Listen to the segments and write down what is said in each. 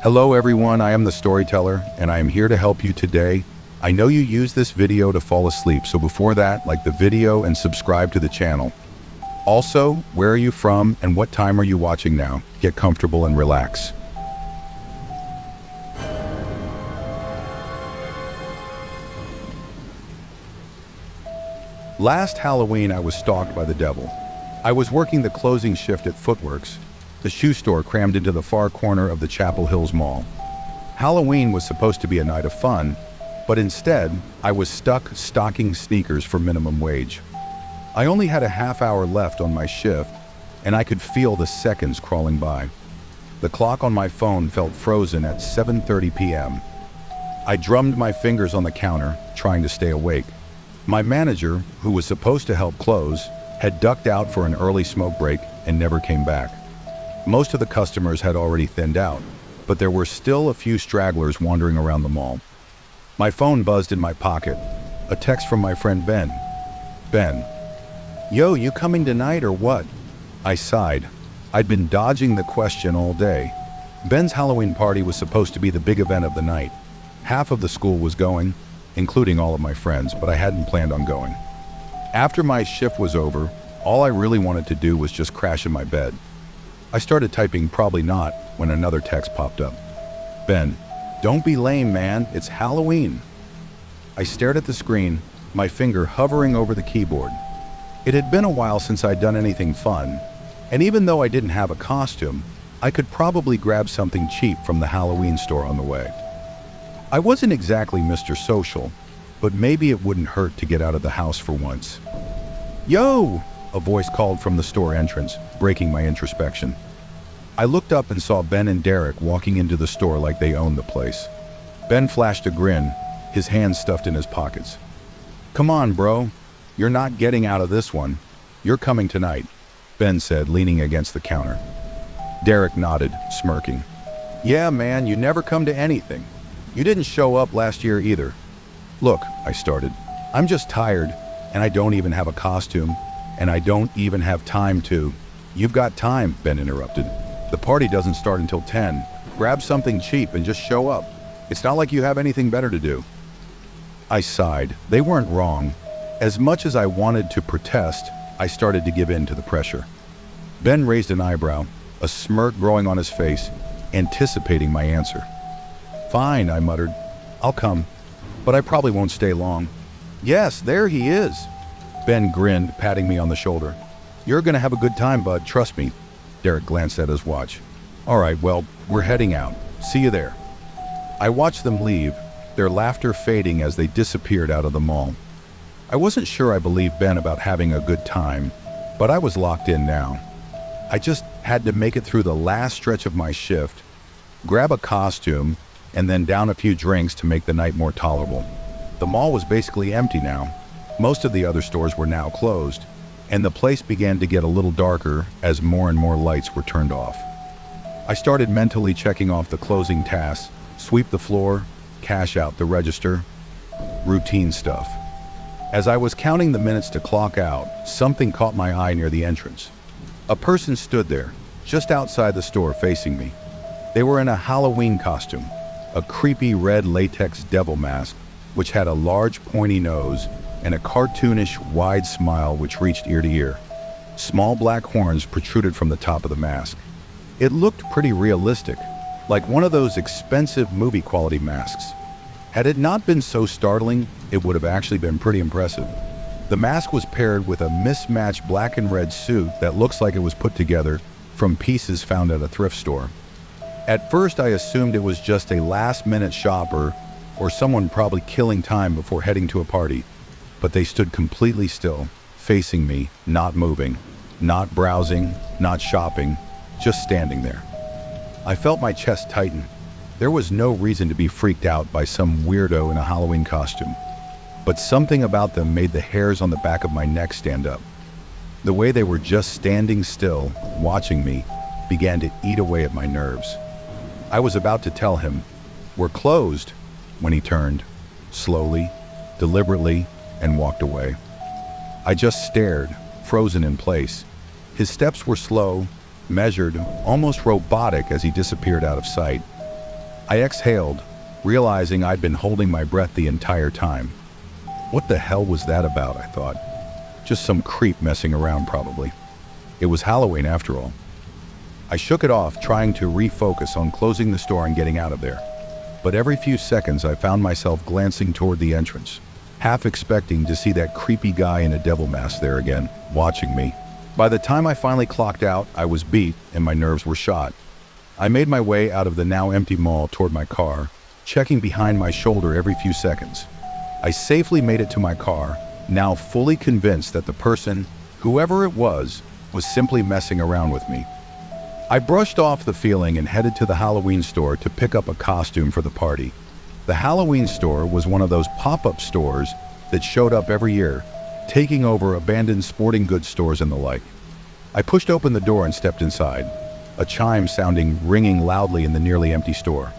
Hello everyone, I am the storyteller and I am here to help you today. I know you use this video to fall asleep, so before that, like the video and subscribe to the channel. Also, where are you from and what time are you watching now? Get comfortable and relax. Last Halloween, I was stalked by the devil. I was working the closing shift at Footworks, the shoe store crammed into the far corner of the Chapel Hills Mall. Halloween was supposed to be a night of fun, but instead, I was stuck stocking sneakers for minimum wage. I only had a half hour left on my shift, and I could feel the seconds crawling by. The clock on my phone felt frozen at 7:30 p.m. I drummed my fingers on the counter, trying to stay awake. My manager, who was supposed to help close, had ducked out for an early smoke break and never came back. Most of the customers had already thinned out, but there were still a few stragglers wandering around the mall. My phone buzzed in my pocket. A text from my friend Ben. Ben. Yo, you coming tonight or what? I sighed. I'd been dodging the question all day. Ben's Halloween party was supposed to be the big event of the night. Half of the school was going, including all of my friends, but I hadn't planned on going. After my shift was over, all I really wanted to do was just crash in my bed. I started typing probably not when another text popped up. Ben, don't be lame, man. It's Halloween. I stared at the screen, my finger hovering over the keyboard. It had been a while since I'd done anything fun, and even though I didn't have a costume, I could probably grab something cheap from the Halloween store on the way. I wasn't exactly Mr. Social, but maybe it wouldn't hurt to get out of the house for once. Yo! A voice called from the store entrance, breaking my introspection. I looked up and saw Ben and Derek walking into the store like they owned the place. Ben flashed a grin, his hands stuffed in his pockets. Come on, bro. You're not getting out of this one. You're coming tonight, Ben said, leaning against the counter. Derek nodded, smirking. Yeah, man, you never come to anything. You didn't show up last year either. Look, I started. I'm just tired, and I don't even have a costume, and I don't even have time to. You've got time, Ben interrupted. The party doesn't start until 10. Grab something cheap and just show up. It's not like you have anything better to do. I sighed. They weren't wrong. As much as I wanted to protest, I started to give in to the pressure. Ben raised an eyebrow, a smirk growing on his face, anticipating my answer. Fine, I muttered. I'll come, but I probably won't stay long. Yes, there he is. Ben grinned, patting me on the shoulder. You're gonna have a good time, bud, trust me. Derek glanced at his watch. All right, well, we're heading out. See you there. I watched them leave, their laughter fading as they disappeared out of the mall. I wasn't sure I believed Ben about having a good time, but I was locked in now. I just had to make it through the last stretch of my shift, grab a costume, and then down a few drinks to make the night more tolerable. The mall was basically empty now. Most of the other stores were now closed, and the place began to get a little darker as more and more lights were turned off. I started mentally checking off the closing tasks, sweep the floor, cash out the register, routine stuff. As I was counting the minutes to clock out, something caught my eye near the entrance. A person stood there, just outside the store facing me. They were in a Halloween costume, a creepy red latex devil mask, which had a large pointy nose and a cartoonish wide smile which reached ear to ear. Small black horns protruded from the top of the mask. It looked pretty realistic, like one of those expensive movie quality masks. Had it not been so startling, it would have actually been pretty impressive. The mask was paired with a mismatched black and red suit that looks like it was put together from pieces found at a thrift store. At first, I assumed it was just a last-minute shopper or someone probably killing time before heading to a party. But they stood completely still, facing me, not moving, not browsing, not shopping, just standing there. I felt my chest tighten. There was no reason to be freaked out by some weirdo in a Halloween costume, but something about them made the hairs on the back of my neck stand up. The way they were just standing still, watching me, began to eat away at my nerves. I was about to tell him, "We're closed," when he turned, slowly, deliberately, and walked away. I just stared, frozen in place. His steps were slow, measured, almost robotic as he disappeared out of sight. I exhaled, realizing I'd been holding my breath the entire time. What the hell was that about, I thought. Just some creep messing around, probably. It was Halloween after all. I shook it off, trying to refocus on closing the store and getting out of there. But every few seconds I found myself glancing toward the entrance, half expecting to see that creepy guy in a devil mask there again, watching me. By the time I finally clocked out, I was beat and my nerves were shot. I made my way out of the now empty mall toward my car, checking behind my shoulder every few seconds. I safely made it to my car, now fully convinced that the person, whoever it was simply messing around with me. I brushed off the feeling and headed to the Halloween store to pick up a costume for the party. The Halloween store was one of those pop-up stores that showed up every year, taking over abandoned sporting goods stores and the like. I pushed open the door and stepped inside, a chime ringing loudly in the nearly empty store.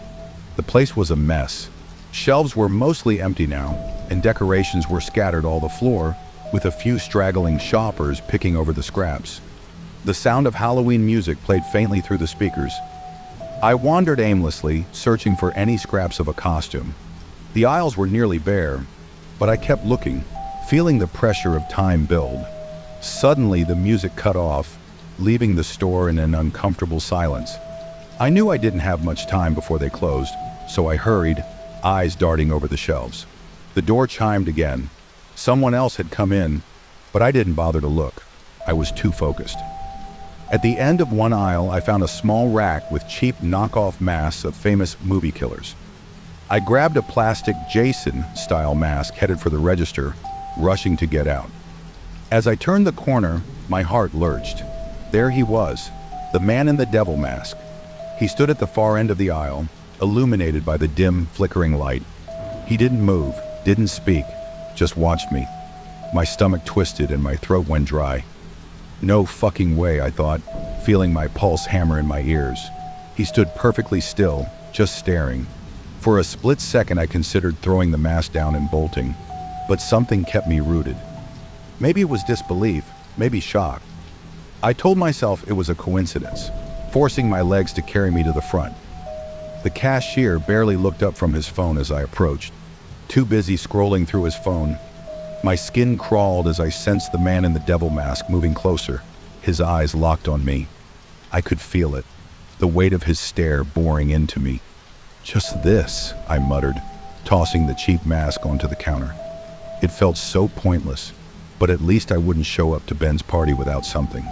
The place was a mess. Shelves were mostly empty now, and decorations were scattered all the floor, with a few straggling shoppers picking over the scraps. The sound of Halloween music played faintly through the speakers. I wandered aimlessly, searching for any scraps of a costume. The aisles were nearly bare, but I kept looking, feeling the pressure of time build. Suddenly, the music cut off, leaving the store in an uncomfortable silence. I knew I didn't have much time before they closed, so I hurried, eyes darting over the shelves. The door chimed again. Someone else had come in, but I didn't bother to look. I was too focused. At the end of one aisle, I found a small rack with cheap knockoff masks of famous movie killers. I grabbed a plastic Jason-style mask headed for the register, rushing to get out. As I turned the corner, my heart lurched. There he was, the man in the devil mask. He stood at the far end of the aisle, illuminated by the dim, flickering light. He didn't move, didn't speak, just watched me. My stomach twisted and my throat went dry. No fucking way, I thought, feeling my pulse hammer in my ears. He stood perfectly still, just staring. For a split second I considered throwing the mask down and bolting, but something kept me rooted. Maybe it was disbelief, maybe shock. I told myself it was a coincidence, forcing my legs to carry me to the front. The cashier barely looked up from his phone as I approached, too busy scrolling through his phone. My skin crawled as I sensed the man in the devil mask moving closer, his eyes locked on me. I could feel it, the weight of his stare boring into me. "Just this," I muttered, tossing the cheap mask onto the counter. It felt so pointless, but at least I wouldn't show up to Ben's party without something.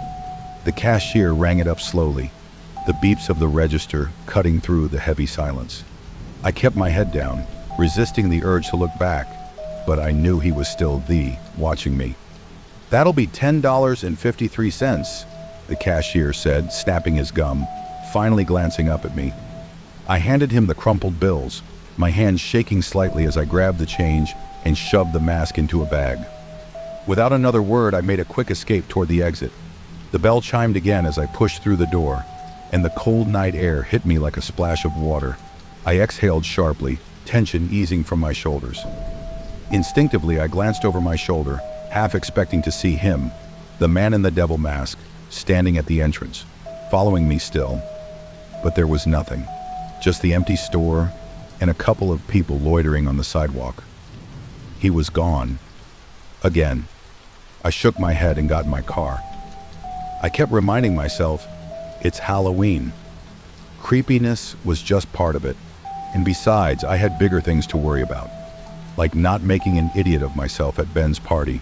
The cashier rang it up slowly, the beeps of the register cutting through the heavy silence. I kept my head down, resisting the urge to look back, but I knew he was still watching me. "That'll be $10.53, the cashier said, snapping his gum, finally glancing up at me. I handed him the crumpled bills, my hands shaking slightly as I grabbed the change and shoved the mask into a bag. Without another word, I made a quick escape toward the exit. The bell chimed again as I pushed through the door, and the cold night air hit me like a splash of water. I exhaled sharply, tension easing from my shoulders. Instinctively, I glanced over my shoulder, half expecting to see him, the man in the devil mask, standing at the entrance, following me still. But there was nothing, just the empty store and a couple of people loitering on the sidewalk. He was gone. Again. I shook my head and got in my car. I kept reminding myself, it's Halloween. Creepiness was just part of it, and besides, I had bigger things to worry about, like not making an idiot of myself at Ben's party.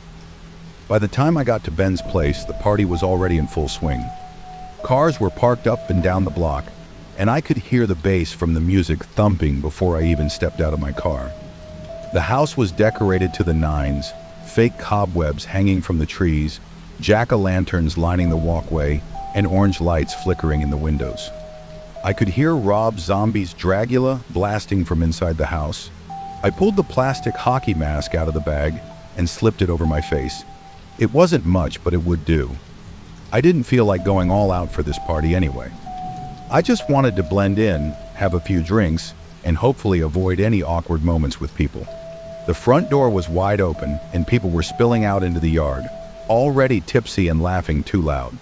By the time I got to Ben's place, the party was already in full swing. Cars were parked up and down the block, and I could hear the bass from the music thumping before I even stepped out of my car. The house was decorated to the nines, fake cobwebs hanging from the trees, jack-o'-lanterns lining the walkway, and orange lights flickering in the windows. I could hear Rob Zombie's Dragula blasting from inside the house. I pulled the plastic hockey mask out of the bag and slipped it over my face. It wasn't much, but it would do. I didn't feel like going all out for this party anyway. I just wanted to blend in, have a few drinks, and hopefully avoid any awkward moments with people. The front door was wide open, and people were spilling out into the yard, already tipsy and laughing too loud.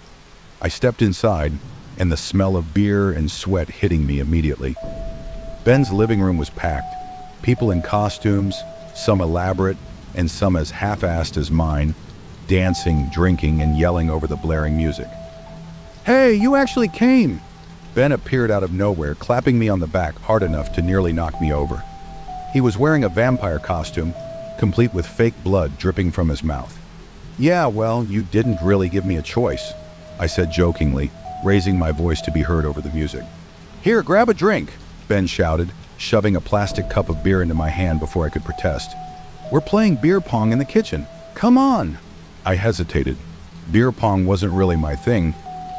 I stepped inside, and the smell of beer and sweat hitting me immediately. Ben's living room was packed. People in costumes, some elaborate and some as half-assed as mine, dancing, drinking, and yelling over the blaring music. "Hey, you actually came!" Ben appeared out of nowhere, clapping me on the back hard enough to nearly knock me over. He was wearing a vampire costume, complete with fake blood dripping from his mouth. "Yeah, well, you didn't really give me a choice," I said jokingly, raising my voice to be heard over the music. "Here, grab a drink," Ben shouted, shoving a plastic cup of beer into my hand before I could protest. "We're playing beer pong in the kitchen. Come on!" I hesitated. Beer pong wasn't really my thing,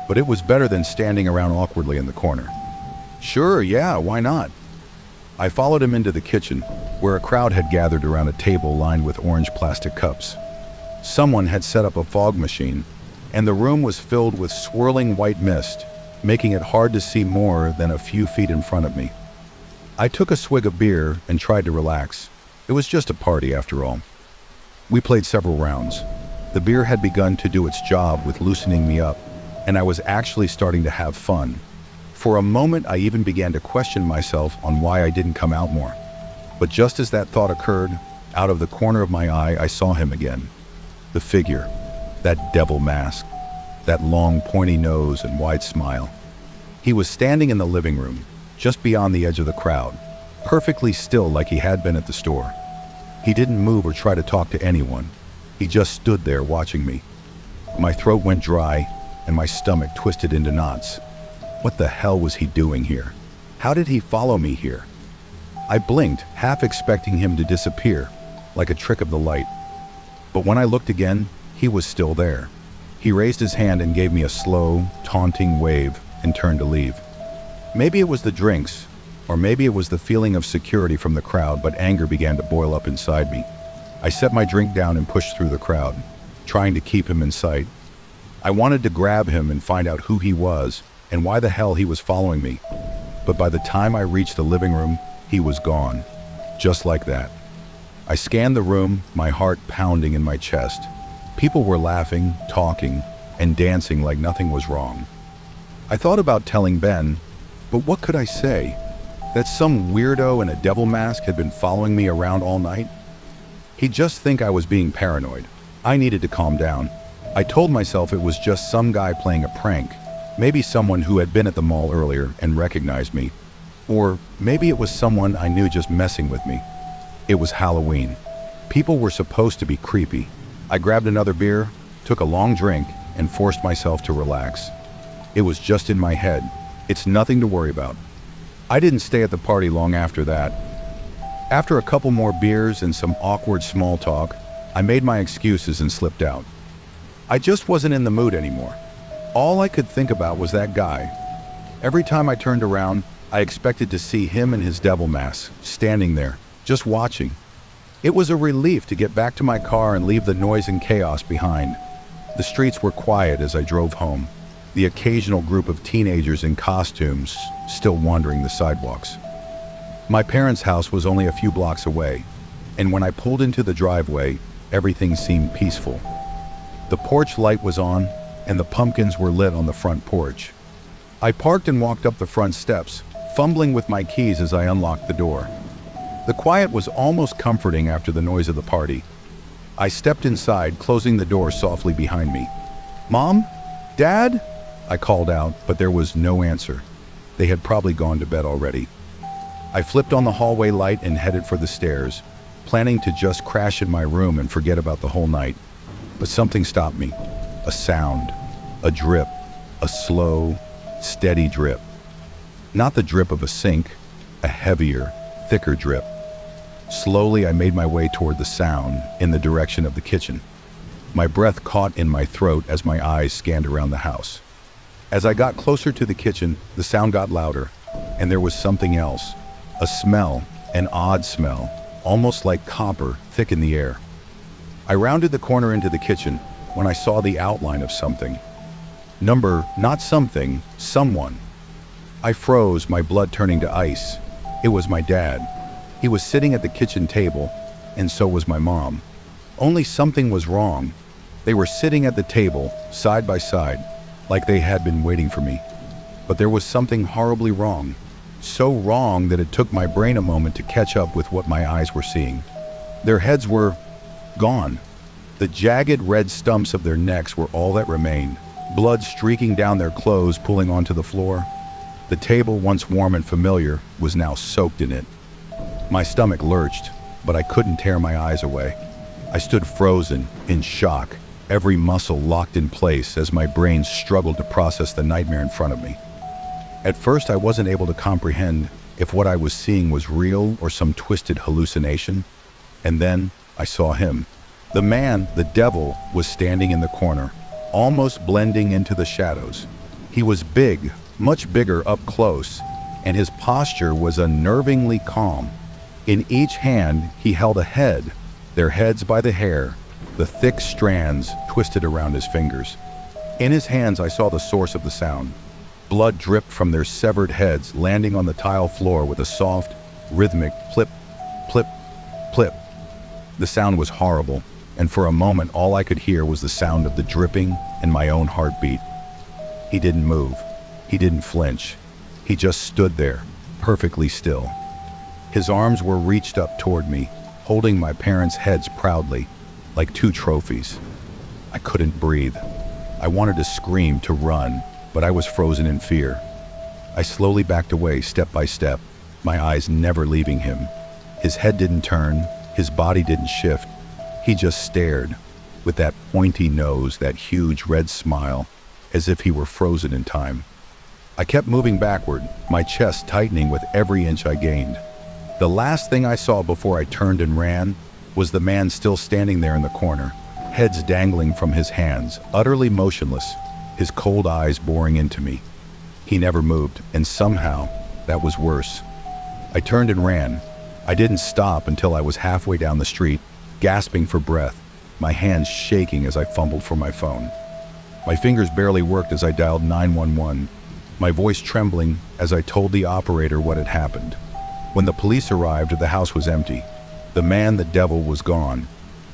but it was better than standing around awkwardly in the corner. "Sure, yeah, why not?" I followed him into the kitchen, where a crowd had gathered around a table lined with orange plastic cups. Someone had set up a fog machine, and the room was filled with swirling white mist, making it hard to see more than a few feet in front of me. I took a swig of beer and tried to relax. It was just a party after all. We played several rounds. The beer had begun to do its job with loosening me up, and I was actually starting to have fun. For a moment, I even began to question myself on why I didn't come out more. But just as that thought occurred, out of the corner of my eye, I saw him again. The figure, that devil mask, that long pointy nose and wide smile. He was standing in the living room, just beyond the edge of the crowd, perfectly still like he had been at the store. He didn't move or try to talk to anyone. He just stood there watching me. My throat went dry, and my stomach twisted into knots. What the hell was he doing here? How did he follow me here? I blinked, half expecting him to disappear, like a trick of the light. But when I looked again, he was still there. He raised his hand and gave me a slow, taunting wave and turned to leave. Maybe it was the drinks, or maybe it was the feeling of security from the crowd, but anger began to boil up inside me. I set my drink down and pushed through the crowd, trying to keep him in sight. I wanted to grab him and find out who he was and why the hell he was following me. But by the time I reached the living room, he was gone. Just like that. I scanned the room, my heart pounding in my chest. People were laughing, talking, and dancing like nothing was wrong. I thought about telling Ben, but what could I say? That some weirdo in a devil mask had been following me around all night? He'd just think I was being paranoid. I needed to calm down. I told myself it was just some guy playing a prank. Maybe someone who had been at the mall earlier and recognized me. Or maybe it was someone I knew just messing with me. It was Halloween. People were supposed to be creepy. I grabbed another beer, took a long drink, and forced myself to relax. It was just in my head. It's nothing to worry about. I didn't stay at the party long after that. After a couple more beers and some awkward small talk, I made my excuses and slipped out. I just wasn't in the mood anymore. All I could think about was that guy. Every time I turned around, I expected to see him in his devil mask, standing there, just watching. It was a relief to get back to my car and leave the noise and chaos behind. The streets were quiet as I drove home, the occasional group of teenagers in costumes still wandering the sidewalks. My parents' house was only a few blocks away, and when I pulled into the driveway, everything seemed peaceful. The porch light was on, and the pumpkins were lit on the front porch. I parked and walked up the front steps, fumbling with my keys as I unlocked the door. The quiet was almost comforting after the noise of the party. I stepped inside, closing the door softly behind me. "Mom? Dad?" I called out, but there was no answer. They had probably gone to bed already. I flipped on the hallway light and headed for the stairs, planning to just crash in my room and forget about the whole night. But something stopped me. A sound, a drip, a slow, steady drip. Not the drip of a sink, a heavier, thicker drip. Slowly, I made my way toward the sound, in the direction of the kitchen. My breath caught in my throat as my eyes scanned around the house. As I got closer to the kitchen, the sound got louder, and there was something else. A smell, an odd smell, almost like copper, thick in the air. I rounded the corner into the kitchen when I saw the outline of something. Not something, someone. I froze, my blood turning to ice. It was my dad. He was sitting at the kitchen table, and so was my mom. Only something was wrong. They were sitting at the table, side by side, like they had been waiting for me. But there was something horribly wrong. so wrong that it took my brain a moment to catch up with what my eyes were seeing. Their heads were gone. The jagged red stumps of their necks were all that remained, blood streaking down their clothes, pooling onto the floor. The table, once warm and familiar, was now soaked in it. My stomach lurched, but I couldn't tear my eyes away. I stood frozen, in shock, every muscle locked in place as my brain struggled to process the nightmare in front of me. At first, I wasn't able to comprehend if what I was seeing was real or some twisted hallucination. And then I saw him. The man, the devil, was standing in the corner, almost blending into the shadows. He was big, much bigger up close, and his posture was unnervingly calm. In each hand, he held a head, their heads by the hair, the thick strands twisted around his fingers. In his hands, I saw the source of the sound. Blood dripped from their severed heads, landing on the tile floor with a soft, rhythmic plip, plip, plip. The sound was horrible, and for a moment all I could hear was the sound of the dripping and my own heartbeat. He didn't move. He didn't flinch. He just stood there, perfectly still. His arms were reached up toward me, holding my parents' heads proudly, like two trophies. I couldn't breathe. I wanted to scream, to run, but I was frozen in fear. I slowly backed away, step by step, my eyes never leaving him. His head didn't turn, his body didn't shift. He just stared, with that pointy nose, that huge red smile, as if he were frozen in time. I kept moving backward, my chest tightening with every inch I gained. The last thing I saw before I turned and ran was the man still standing there in the corner, heads dangling from his hands, utterly motionless, his cold eyes boring into me. He never moved, and somehow, that was worse. I turned and ran. I didn't stop until I was halfway down the street, gasping for breath, my hands shaking as I fumbled for my phone. My fingers barely worked as I dialed 911, my voice trembling as I told the operator what had happened. When the police arrived, the house was empty. The man, the devil, was gone.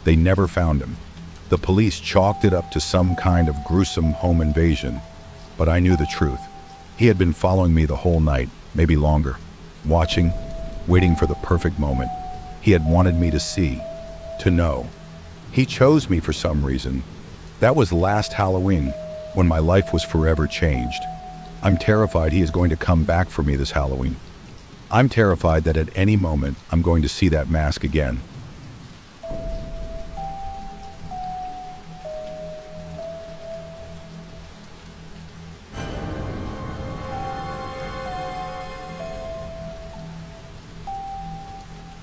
They never found him. The police chalked it up to some kind of gruesome home invasion, but I knew the truth. He had been following me the whole night, maybe longer, watching, waiting for the perfect moment. He had wanted me to see, to know. He chose me for some reason. That was last Halloween, when my life was forever changed. I'm terrified he is going to come back for me this Halloween. I'm terrified that at any moment I'm going to see that mask again.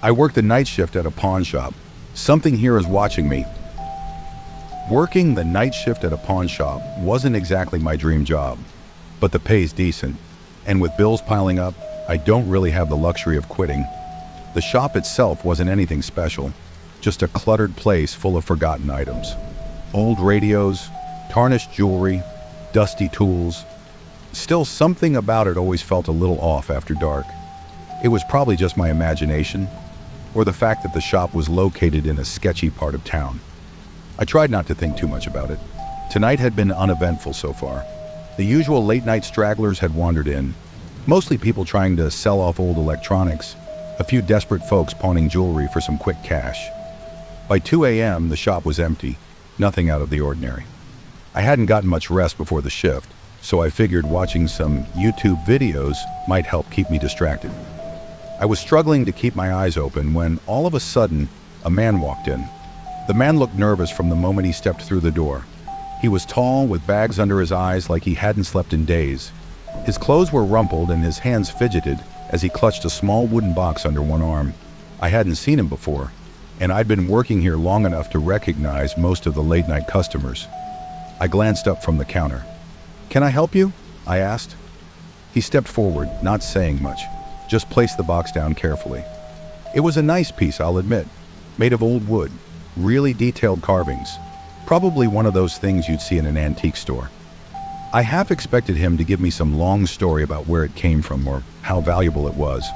I work the night shift at a pawn shop. Something here is watching me. Working the night shift at a pawn shop wasn't exactly my dream job, but the pay's decent, and with bills piling up, I don't really have the luxury of quitting. The shop itself wasn't anything special, just a cluttered place full of forgotten items. Old radios, tarnished jewelry, dusty tools. Still, something about it always felt a little off after dark. It was probably just my imagination, or the fact that the shop was located in a sketchy part of town. I tried not to think too much about it. Tonight had been uneventful so far. The usual late-night stragglers had wandered in, mostly people trying to sell off old electronics, a few desperate folks pawning jewelry for some quick cash. By 2 a.m., the shop was empty, nothing out of the ordinary. I hadn't gotten much rest before the shift, so I figured watching some YouTube videos might help keep me distracted. I was struggling to keep my eyes open when, all of a sudden, a man walked in. The man looked nervous from the moment he stepped through the door. He was tall, with bags under his eyes like he hadn't slept in days. His clothes were rumpled and his hands fidgeted as he clutched a small wooden box under one arm. I hadn't seen him before, and I'd been working here long enough to recognize most of the late-night customers. I glanced up from the counter. "Can I help you?" I asked. He stepped forward, not saying much, just placed the box down carefully. It was a nice piece, I'll admit, made of old wood, really detailed carvings, probably one of those things you'd see in an antique store. I half expected him to give me some long story about where it came from or how valuable it was,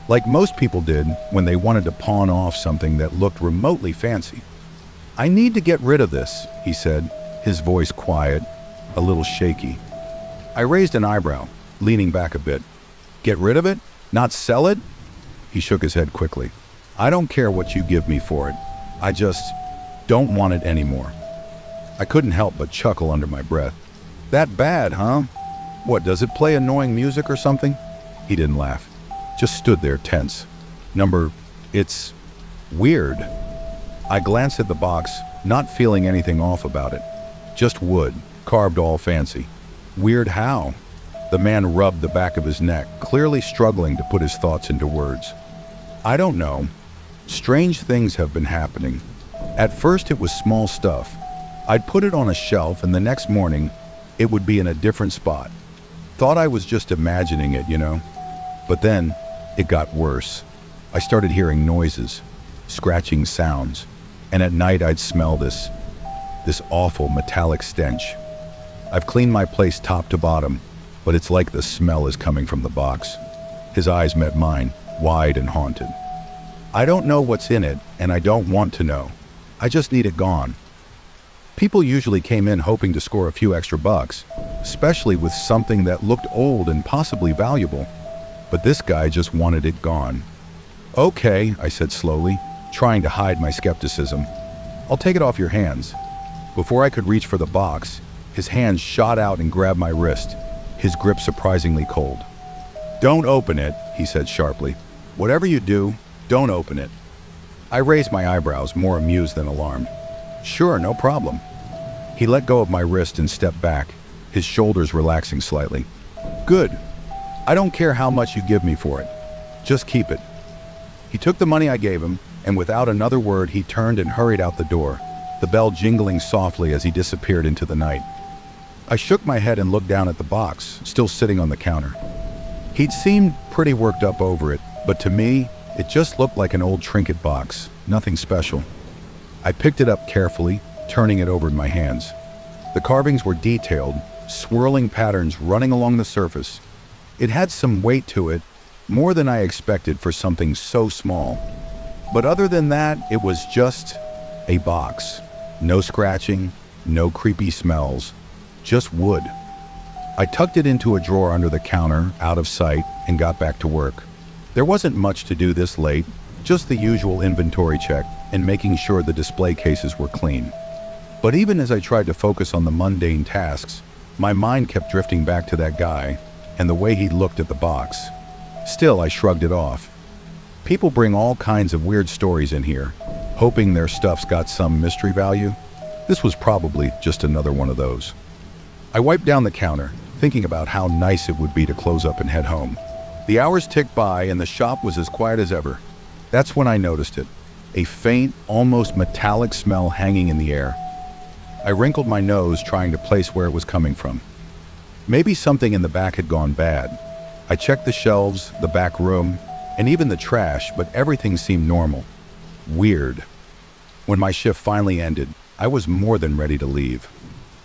like most people did when they wanted to pawn off something that looked remotely fancy. "I need to get rid of this," he said, his voice quiet, a little shaky. I raised an eyebrow, leaning back a bit. Get rid of it? Not sell it? He shook his head quickly. I don't care what you give me for it. I just don't want it anymore. I couldn't help but chuckle under my breath. That bad, huh? What, does it play annoying music or something? He didn't laugh. Just stood there tense. It's weird. I glanced at the box, not feeling anything off about it. Just wood, carved all fancy. Weird how? The man rubbed the back of his neck, clearly struggling to put his thoughts into words. I don't know. Strange things have been happening. At first it was small stuff. I'd put it on a shelf and the next morning it would be in a different spot. Thought I was just imagining it, But then it got worse. I started hearing noises, scratching sounds, and at night I'd smell this awful metallic stench. I've cleaned my place top to bottom, but it's like the smell is coming from the box. His eyes met mine, wide and haunted. I don't know what's in it, and I don't want to know. I just need it gone. People usually came in hoping to score a few extra bucks, especially with something that looked old and possibly valuable. But this guy just wanted it gone. Okay, I said slowly, trying to hide my skepticism. I'll take it off your hands. Before I could reach for the box, his hand shot out and grabbed my wrist, his grip surprisingly cold. Don't open it, he said sharply. Whatever you do, don't open it. I raised my eyebrows, more amused than alarmed. Sure, no problem. He let go of my wrist and stepped back, his shoulders relaxing slightly. Good. I don't care how much you give me for it. Just keep it. He took the money I gave him, and without another word he turned and hurried out the door, the bell jingling softly as he disappeared into the night. I shook my head and looked down at the box, still sitting on the counter. He'd seemed pretty worked up over it, but to me, it just looked like an old trinket box, nothing special. I picked it up carefully, turning it over in my hands. The carvings were detailed, swirling patterns running along the surface. It had some weight to it, more than I expected for something so small. But other than that, it was just a box. No scratching, no creepy smells, just wood. I tucked it into a drawer under the counter, out of sight, and got back to work. There wasn't much to do this late, just the usual inventory check and making sure the display cases were clean. But even as I tried to focus on the mundane tasks, my mind kept drifting back to that guy and the way he looked at the box. Still, I shrugged it off. People bring all kinds of weird stories in here, hoping their stuff's got some mystery value. This was probably just another one of those. I wiped down the counter, thinking about how nice it would be to close up and head home. The hours ticked by and the shop was as quiet as ever. That's when I noticed it, a faint, almost metallic smell hanging in the air. I wrinkled my nose, trying to place where it was coming from. Maybe something in the back had gone bad. I checked the shelves, the back room, and even the trash, but everything seemed normal. Weird. When my shift finally ended, I was more than ready to leave.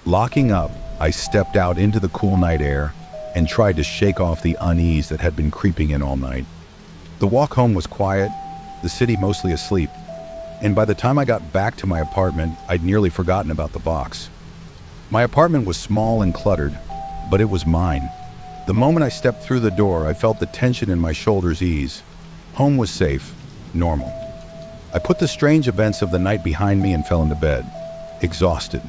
Locking up, I stepped out into the cool night air and tried to shake off the unease that had been creeping in all night. The walk home was quiet, the city mostly asleep, and by the time I got back to my apartment, I'd nearly forgotten about the box. My apartment was small and cluttered, but it was mine. The moment I stepped through the door, I felt the tension in my shoulders ease. Home was safe, normal. I put the strange events of the night behind me and fell into bed, exhausted.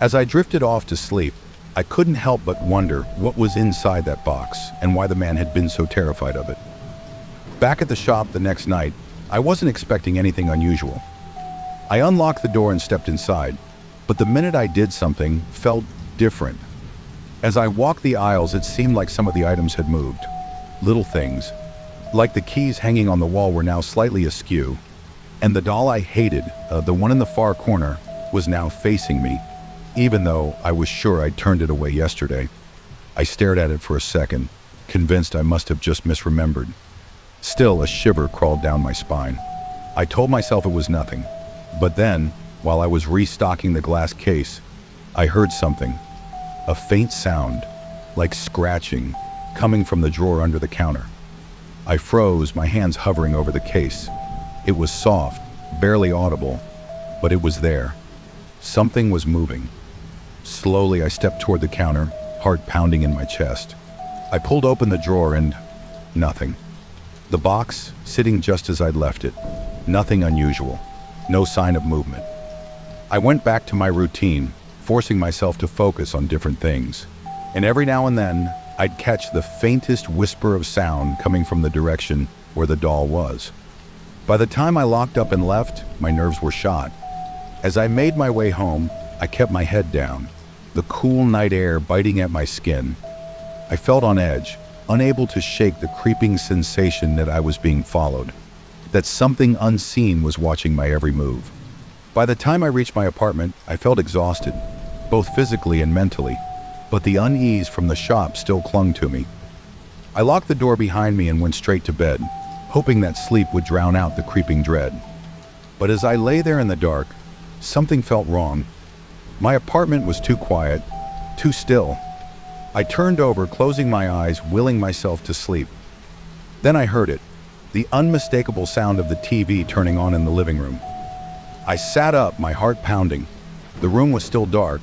As I drifted off to sleep, I couldn't help but wonder what was inside that box and why the man had been so terrified of it. Back at the shop the next night, I wasn't expecting anything unusual. I unlocked the door and stepped inside, but the minute I did, something felt different. As I walked the aisles, it seemed like some of the items had moved. Little things, like the keys hanging on the wall, were now slightly askew, and the doll I hated, the one in the far corner, was now facing me, even though I was sure I'd turned it away yesterday. I stared at it for a second, convinced I must have just misremembered. Still, a shiver crawled down my spine. I told myself it was nothing, but then, while I was restocking the glass case, I heard something, a faint sound, like scratching, coming from the drawer under the counter. I froze, my hands hovering over the case. It was soft, barely audible, but it was there. Something was moving. Slowly, I stepped toward the counter, heart pounding in my chest. I pulled open the drawer and, Nothing. The box, sitting just as I'd left it. Nothing unusual. No sign of movement. I went back to my routine, forcing myself to focus on different things. And every now and then, I'd catch the faintest whisper of sound coming from the direction where the doll was. By the time I locked up and left, my nerves were shot. As I made my way home, I kept my head down, the cool night air biting at my skin. I felt on edge, unable to shake the creeping sensation that I was being followed, that something unseen was watching my every move. By the time I reached my apartment, I felt exhausted, both physically and mentally, but the unease from the shop still clung to me. I locked the door behind me and went straight to bed, hoping that sleep would drown out the creeping dread. But as I lay there in the dark, something felt wrong. My apartment was too quiet, too still. I turned over, closing my eyes, willing myself to sleep. Then I heard it, the unmistakable sound of the TV turning on in the living room. I sat up, my heart pounding. The room was still dark,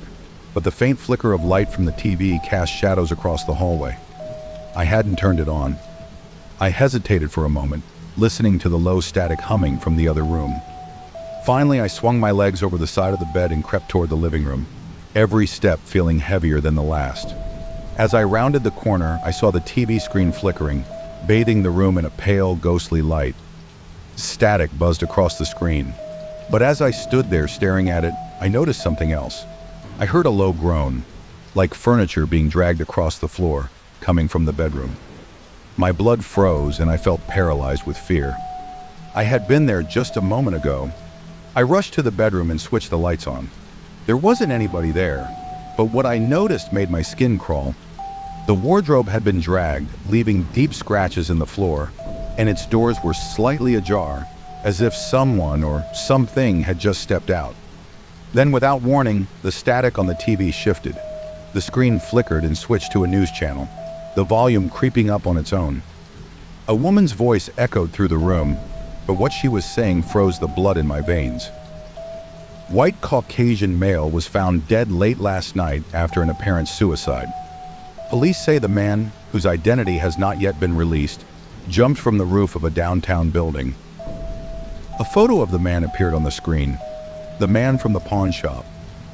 but the faint flicker of light from the TV cast shadows across the hallway. I hadn't turned it on. I hesitated for a moment, listening to the low static humming from the other room. Finally, I swung my legs over the side of the bed and crept toward the living room, every step feeling heavier than the last. As I rounded the corner, I saw the TV screen flickering, bathing the room in a pale, ghostly light. Static buzzed across the screen. But as I stood there staring at it, I noticed something else. I heard a low groan, like furniture being dragged across the floor, coming from the bedroom. My blood froze and I felt paralyzed with fear. I had been there just a moment ago. I rushed to the bedroom and switched the lights on. There wasn't anybody there, but what I noticed made my skin crawl. The wardrobe had been dragged, leaving deep scratches in the floor, and its doors were slightly ajar, as if someone or something had just stepped out. Then, without warning, the static on the TV shifted. The screen flickered and switched to a news channel, the volume creeping up on its own. A woman's voice echoed through the room, but what she was saying froze the blood in my veins. White Caucasian male was found dead late last night after an apparent suicide. Police say the man, whose identity has not yet been released, jumped from the roof of a downtown building. A photo of the man appeared on the screen. The man from the pawn shop.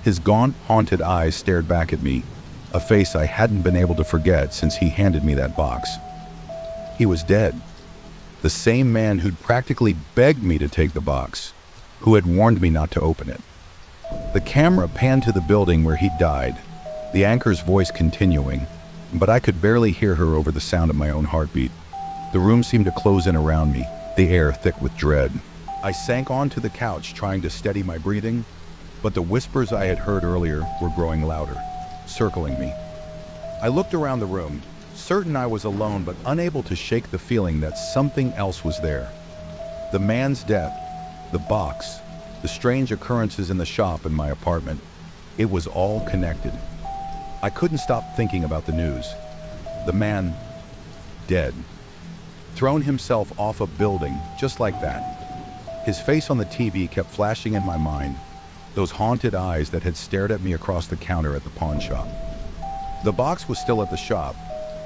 His gaunt, haunted eyes stared back at me, a face I hadn't been able to forget since he handed me that box. He was dead. The same man who'd practically begged me to take the box, who had warned me not to open it. The camera panned to the building where he'd died, the anchor's voice continuing, but I could barely hear her over the sound of my own heartbeat. The room seemed to close in around me, the air thick with dread. I sank onto the couch, trying to steady my breathing, but the whispers I had heard earlier were growing louder, circling me. I looked around the room, certain I was alone, but unable to shake the feeling that something else was there. The man's death, the box, the strange occurrences in the shop and my apartment, it was all connected. I couldn't stop thinking about the news. The man, dead. Thrown himself off a building, just like that. His face on the TV kept flashing in my mind, those haunted eyes that had stared at me across the counter at the pawn shop. The box was still at the shop.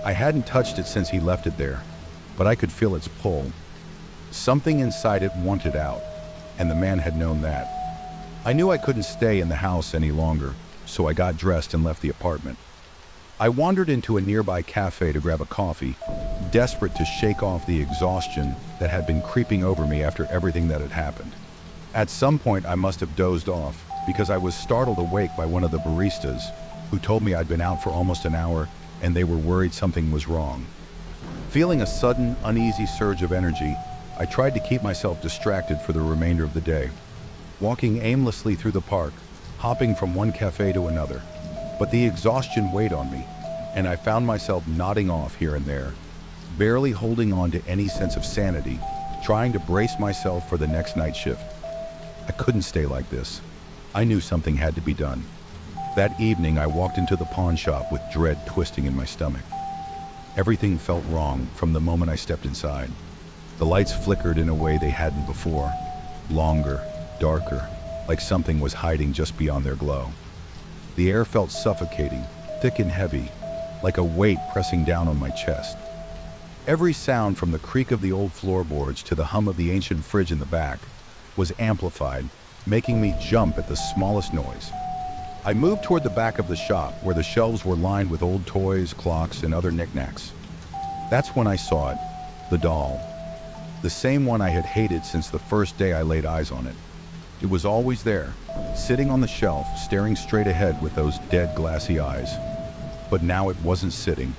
I hadn't touched it since he left it there, but I could feel its pull. Something inside it wanted out, and the man had known that. I knew I couldn't stay in the house any longer, so I got dressed and left the apartment. I wandered into a nearby cafe to grab a coffee, desperate to shake off the exhaustion that had been creeping over me after everything that had happened. At some point, I must have dozed off because I was startled awake by one of the baristas, who told me I'd been out for almost an hour and they were worried something was wrong. Feeling a sudden, uneasy surge of energy, I tried to keep myself distracted for the remainder of the day, walking aimlessly through the park, hopping from one cafe to another. But the exhaustion weighed on me, and I found myself nodding off here and there, barely holding on to any sense of sanity, trying to brace myself for the next night shift. I couldn't stay like this. I knew something had to be done. That evening, I walked into the pawn shop with dread twisting in my stomach. Everything felt wrong from the moment I stepped inside. The lights flickered in a way they hadn't before, longer, darker, like something was hiding just beyond their glow. The air felt suffocating, thick and heavy, like a weight pressing down on my chest. Every sound, from the creak of the old floorboards to the hum of the ancient fridge in the back, was amplified, making me jump at the smallest noise. I moved toward the back of the shop, where the shelves were lined with old toys, clocks, and other knickknacks. That's when I saw it, the doll. The same one I had hated since the first day I laid eyes on it. It was always there, sitting on the shelf, staring straight ahead with those dead, glassy eyes. But now it wasn't sitting,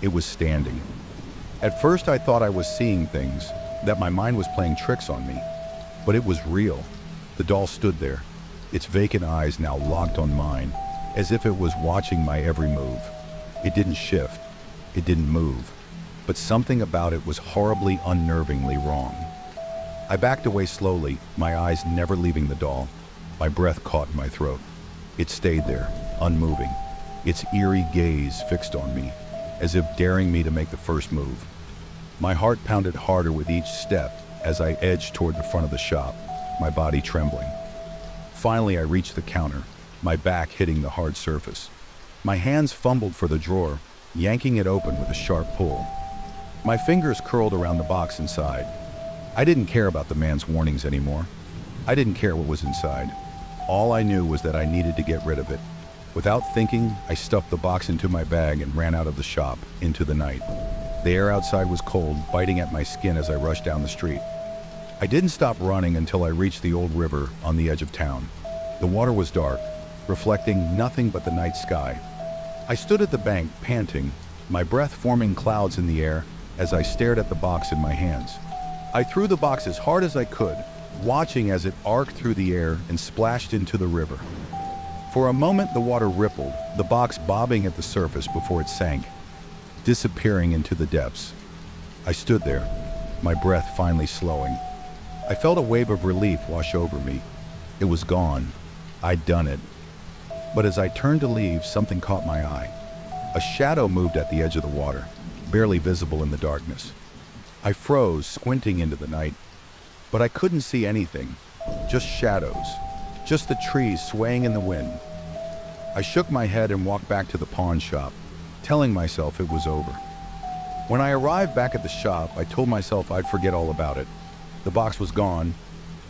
it was standing. At first I thought I was seeing things, that my mind was playing tricks on me. But it was real. The doll stood there, its vacant eyes now locked on mine, as if it was watching my every move. It didn't shift, it didn't move, but something about it was horribly, unnervingly wrong. I backed away slowly, my eyes never leaving the doll. My breath caught in my throat. It stayed there, unmoving, its eerie gaze fixed on me, as if daring me to make the first move. My heart pounded harder with each step as I edged toward the front of the shop, my body trembling. Finally, I reached the counter, my back hitting the hard surface. My hands fumbled for the drawer, yanking it open with a sharp pull. My fingers curled around the box inside. I didn't care about the man's warnings anymore. I didn't care what was inside. All I knew was that I needed to get rid of it. Without thinking, I stuffed the box into my bag and ran out of the shop, into the night. The air outside was cold, biting at my skin as I rushed down the street. I didn't stop running until I reached the old river on the edge of town. The water was dark, reflecting nothing but the night sky. I stood at the bank, panting, my breath forming clouds in the air as I stared at the box in my hands. I threw the box as hard as I could, watching as it arced through the air and splashed into the river. For a moment, the water rippled, the box bobbing at the surface before it sank, disappearing into the depths. I stood there, my breath finally slowing. I felt a wave of relief wash over me. It was gone. I'd done it. But as I turned to leave, something caught my eye. A shadow moved at the edge of the water, barely visible in the darkness. I froze, squinting into the night, but I couldn't see anything, just shadows, just the trees swaying in the wind. I shook my head and walked back to the pawn shop, telling myself it was over. When I arrived back at the shop, I told myself I'd forget all about it. The box was gone,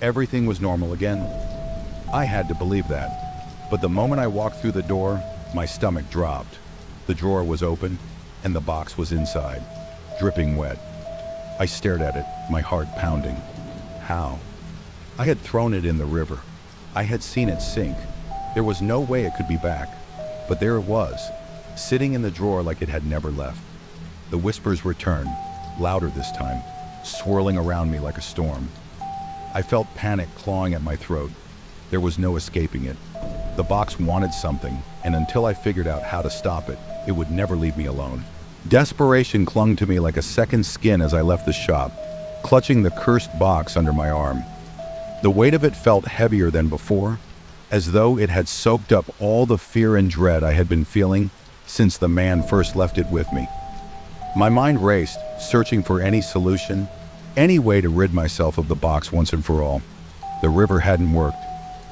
everything was normal again. I had to believe that, but the moment I walked through the door, my stomach dropped. The drawer was open, and the box was inside, dripping wet. I stared at it, my heart pounding. How? I had thrown it in the river. I had seen it sink. There was no way it could be back. But there it was, sitting in the drawer like it had never left. The whispers returned, louder this time, swirling around me like a storm. I felt panic clawing at my throat. There was no escaping it. The box wanted something, and until I figured out how to stop it, it would never leave me alone. Desperation clung to me like a second skin as I left the shop, clutching the cursed box under my arm. The weight of it felt heavier than before, as though it had soaked up all the fear and dread I had been feeling since the man first left it with me. My mind raced, searching for any solution, any way to rid myself of the box once and for all. The river hadn't worked.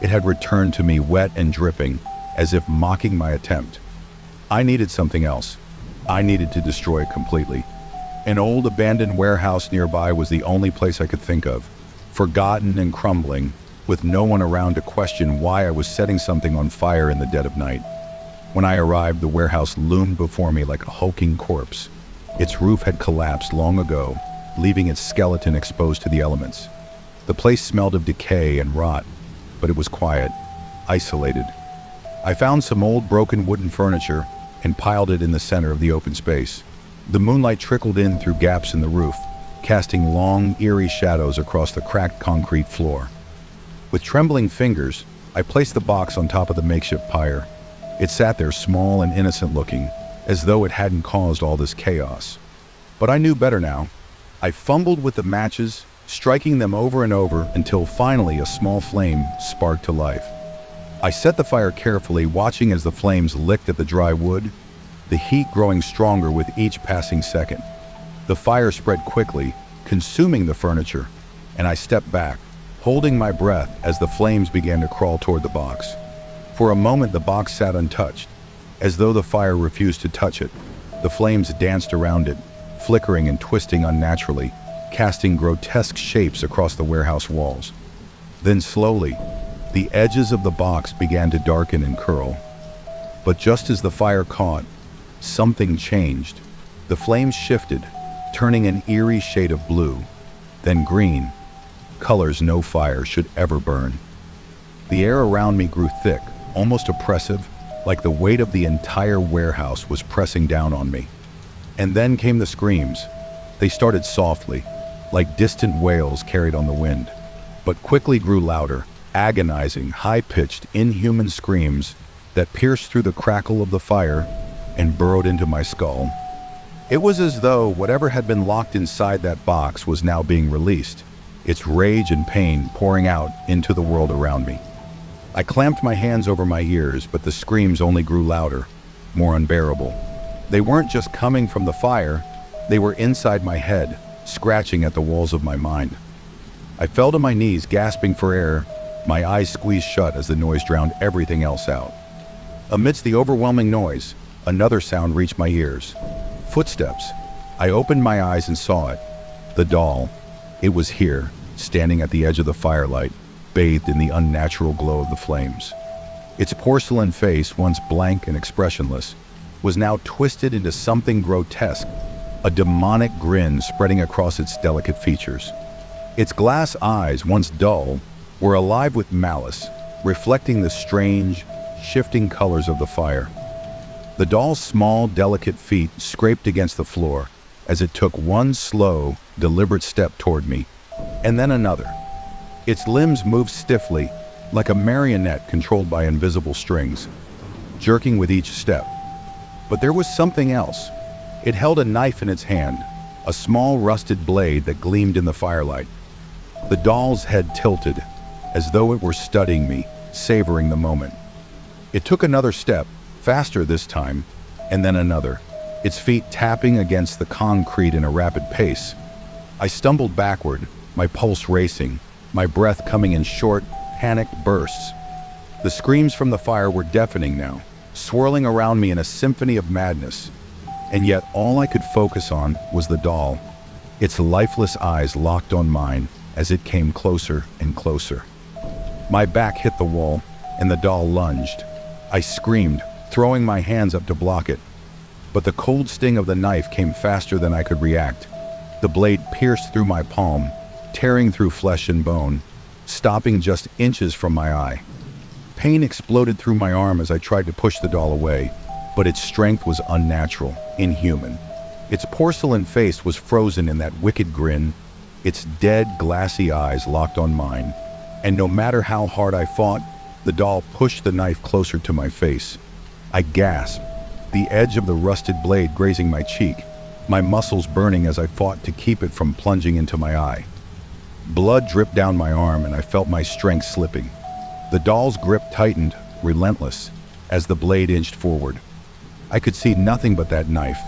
It had returned to me wet and dripping, as if mocking my attempt. I needed something else. I needed to destroy it completely. An old abandoned warehouse nearby was the only place I could think of, forgotten and crumbling, with no one around to question why I was setting something on fire in the dead of night. When I arrived, the warehouse loomed before me like a hulking corpse. Its roof had collapsed long ago, leaving its skeleton exposed to the elements. The place smelled of decay and rot, but it was quiet, isolated. I found some old broken wooden furniture and piled it in the center of the open space. The moonlight trickled in through gaps in the roof, casting long, eerie shadows across the cracked concrete floor. With trembling fingers, I placed the box on top of the makeshift pyre. It sat there small and innocent looking, as though it hadn't caused all this chaos. But I knew better now. I fumbled with the matches, striking them over and over until finally a small flame sparked to life. I set the fire carefully, watching as the flames licked at the dry wood, the heat growing stronger with each passing second. The fire spread quickly, consuming the furniture, and I stepped back, holding my breath as the flames began to crawl toward the box. For a moment, the box sat untouched, as though the fire refused to touch it. The flames danced around it, flickering and twisting unnaturally, casting grotesque shapes across the warehouse walls. Then slowly, the edges of the box began to darken and curl. But just as the fire caught, something changed. The flames shifted, turning an eerie shade of blue, then green, colors no fire should ever burn. The air around me grew thick, almost oppressive, like the weight of the entire warehouse was pressing down on me. And then came the screams. They started softly, like distant wails carried on the wind, but quickly grew louder, agonizing, high-pitched, inhuman screams that pierced through the crackle of the fire and burrowed into my skull. It was as though whatever had been locked inside that box was now being released, its rage and pain pouring out into the world around me. I clamped my hands over my ears, but the screams only grew louder, more unbearable. They weren't just coming from the fire, they were inside my head, scratching at the walls of my mind. I fell to my knees, gasping for air, my eyes squeezed shut as the noise drowned everything else out. Amidst the overwhelming noise, another sound reached my ears. Footsteps. I opened my eyes and saw it. The doll. It was here, standing at the edge of the firelight, bathed in the unnatural glow of the flames. Its porcelain face, once blank and expressionless, was now twisted into something grotesque, a demonic grin spreading across its delicate features. Its glass eyes, once dull, were alive with malice, reflecting the strange, shifting colors of the fire. The doll's small, delicate feet scraped against the floor as it took one slow, deliberate step toward me, and then another. Its limbs moved stiffly, like a marionette controlled by invisible strings, jerking with each step. But there was something else. It held a knife in its hand, a small rusted blade that gleamed in the firelight. The doll's head tilted, as though it were studying me, savoring the moment. It took another step, faster this time, and then another, its feet tapping against the concrete in a rapid pace. I stumbled backward, my pulse racing, my breath coming in short, panicked bursts. The screams from the fire were deafening now, swirling around me in a symphony of madness. And yet all I could focus on was the doll, its lifeless eyes locked on mine as it came closer and closer. My back hit the wall, and the doll lunged. I screamed, throwing my hands up to block it. But the cold sting of the knife came faster than I could react. The blade pierced through my palm, tearing through flesh and bone, stopping just inches from my eye. Pain exploded through my arm as I tried to push the doll away, but its strength was unnatural, inhuman. Its porcelain face was frozen in that wicked grin, its dead, glassy eyes locked on mine. And no matter how hard I fought, the doll pushed the knife closer to my face. I gasped, the edge of the rusted blade grazing my cheek, my muscles burning as I fought to keep it from plunging into my eye. Blood dripped down my arm and I felt my strength slipping. The doll's grip tightened, relentless, as the blade inched forward. I could see nothing but that knife,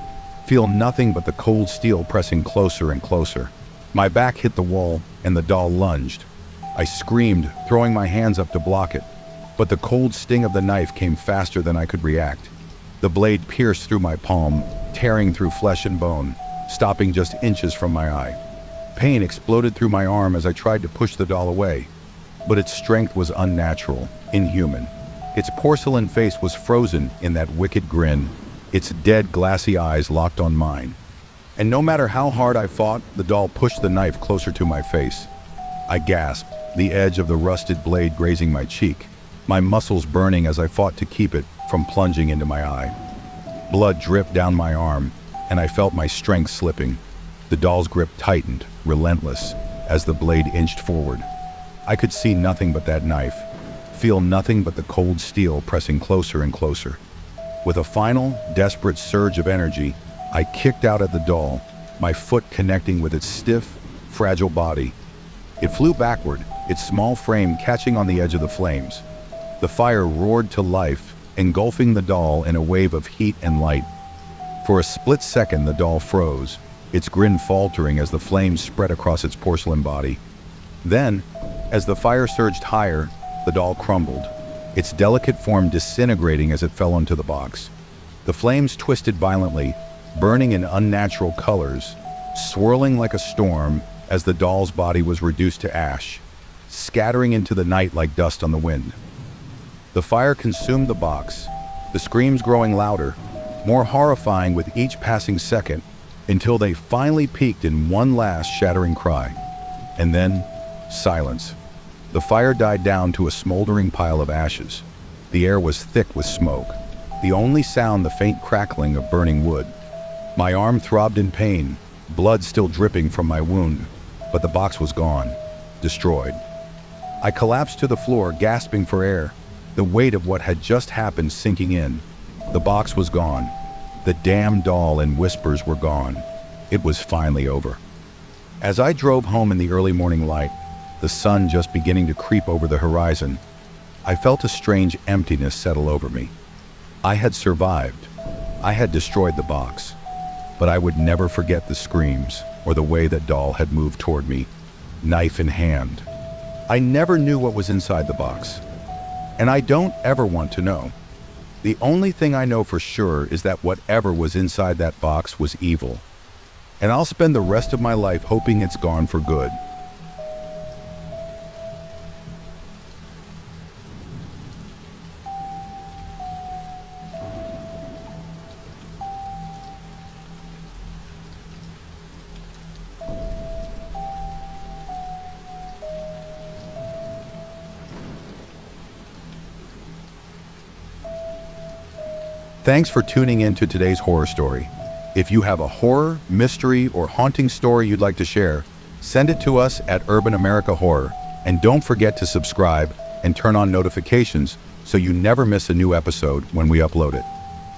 feel nothing but the cold steel pressing closer and closer. My back hit the wall and the doll lunged. I screamed, throwing my hands up to block it, but the cold sting of the knife came faster than I could react. The blade pierced through my palm, tearing through flesh and bone, stopping just inches from my eye. Pain exploded through my arm as I tried to push the doll away, but its strength was unnatural, inhuman. Its porcelain face was frozen in that wicked grin, its dead, glassy eyes locked on mine. And no matter how hard I fought, the doll pushed the knife closer to my face. I gasped, the edge of the rusted blade grazing my cheek, my muscles burning as I fought to keep it from plunging into my eye. Blood dripped down my arm, and I felt my strength slipping. The doll's grip tightened, relentless, as the blade inched forward. I could see nothing but that knife, feel nothing but the cold steel pressing closer and closer. With a final, desperate surge of energy, I kicked out at the doll, my foot connecting with its stiff, fragile body. It flew backward, its small frame catching on the edge of the flames. The fire roared to life, engulfing the doll in a wave of heat and light. For a split second, the doll froze, its grin faltering as the flames spread across its porcelain body. Then, as the fire surged higher, the doll crumbled, its delicate form disintegrating as it fell onto the box. The flames twisted violently, burning in unnatural colors, swirling like a storm as the doll's body was reduced to ash, scattering into the night like dust on the wind. The fire consumed the box, the screams growing louder, more horrifying with each passing second, until they finally peaked in one last shattering cry. And then, silence. The fire died down to a smoldering pile of ashes. The air was thick with smoke, the only sound the faint crackling of burning wood. My arm throbbed in pain, blood still dripping from my wound, but the box was gone, destroyed. I collapsed to the floor, gasping for air, the weight of what had just happened sinking in. The box was gone. The damned doll and whispers were gone. It was finally over. As I drove home in the early morning light, the sun just beginning to creep over the horizon, I felt a strange emptiness settle over me. I had survived. I had destroyed the box. But I would never forget the screams or the way that doll had moved toward me, knife in hand. I never knew what was inside the box. And I don't ever want to know. The only thing I know for sure is that whatever was inside that box was evil. And I'll spend the rest of my life hoping it's gone for good. Thanks for tuning in to today's horror story. If you have a horror, mystery, or haunting story you'd like to share, send it to us at Urban America Horror. And don't forget to subscribe and turn on notifications so you never miss a new episode when we upload it.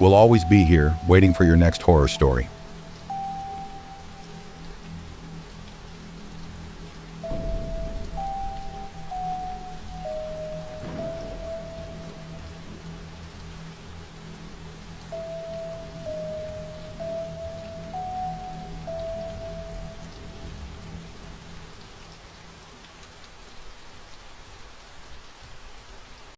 We'll always be here waiting for your next horror story.